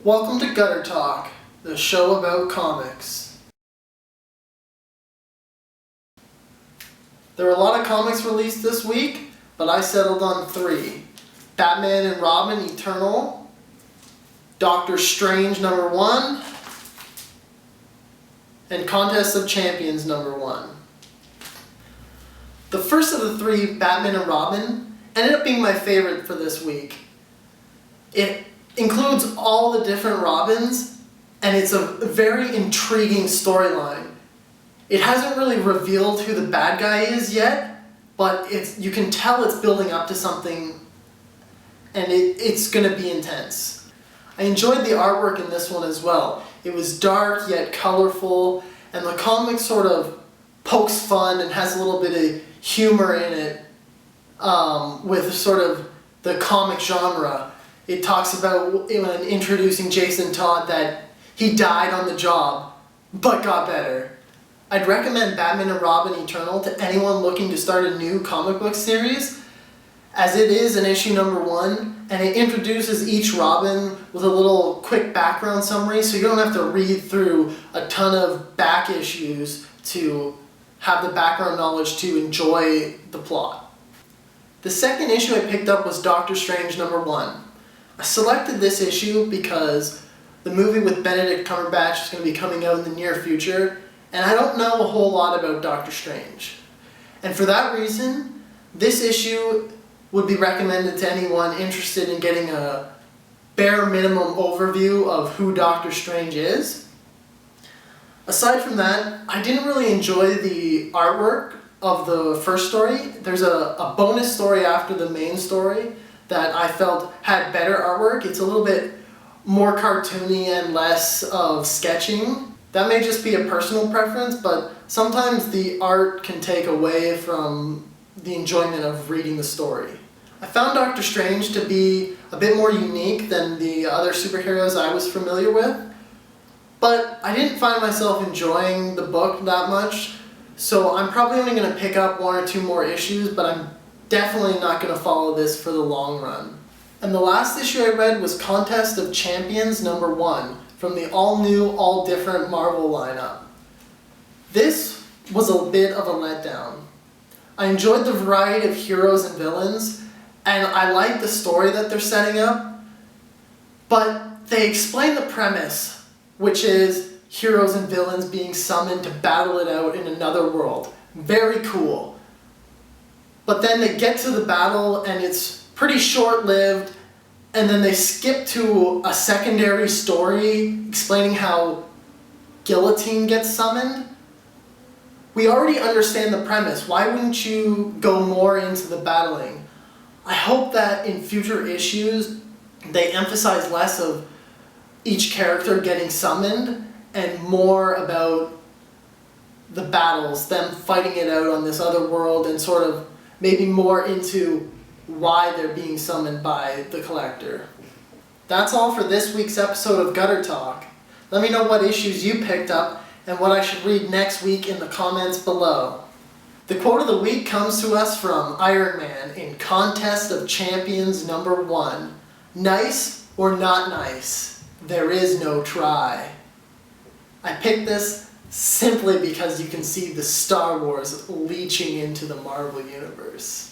Welcome to Gutter Talk, the show about comics. There were a lot of comics released this week, but I settled on 3. Batman and Robin Eternal, Doctor Strange #1, and Contest of Champions #1. The first of the 3, Batman and Robin, ended up being my favorite for this week. It includes all the different Robins, and it's a very intriguing storyline. It hasn't really revealed who the bad guy is yet, but you can tell it's building up to something, and it's going to be intense. I enjoyed the artwork in this one as well. It was dark yet colorful, and the comic sort of pokes fun and has a little bit of humor in it with sort of the comic genre. It talks about when introducing Jason Todd that he died on the job, but got better. I'd recommend Batman and Robin Eternal to anyone looking to start a new comic book series, as it is an issue #1, and it introduces each Robin with a little quick background summary, so you don't have to read through a ton of back issues to have the background knowledge to enjoy the plot. The second issue I picked up was Doctor Strange #1. I selected this issue because the movie with Benedict Cumberbatch is going to be coming out in the near future, and I don't know a whole lot about Doctor Strange. And for that reason, this issue would be recommended to anyone interested in getting a bare minimum overview of who Doctor Strange is. Aside from that, I didn't really enjoy the artwork of the first story. There's a bonus story after the main story that I felt had better artwork. It's a little bit more cartoony and less of sketching. That may just be a personal preference, but sometimes the art can take away from the enjoyment of reading the story. I found Doctor Strange to be a bit more unique than the other superheroes I was familiar with, but I didn't find myself enjoying the book that much, so I'm probably only going to pick up 1 or 2 more issues, but I'm definitely not going to follow this for the long run. And the last issue I read was Contest of Champions #1 from the all-new, all-different Marvel lineup. This was a bit of a letdown. I enjoyed the variety of heroes and villains, and I like the story that they're setting up, but they explain the premise, which is heroes and villains being summoned to battle it out in another world. Very cool. But then they get to the battle and it's pretty short-lived, and then they skip to a secondary story explaining how Guillotine gets summoned. We already understand the premise. Why wouldn't you go more into the battling? I hope that in future issues they emphasize less of each character getting summoned and more about the battles, them fighting it out on this other world, and sort of maybe more into why they're being summoned by the Collector. That's all for this week's episode of Gutter Talk. Let me know what issues you picked up and what I should read next week in the comments below. The quote of the week comes to us from Iron Man in Contest of Champions #1. Nice or not nice, there is no try. I picked this simply because you can see the Star Wars leeching into the Marvel Universe.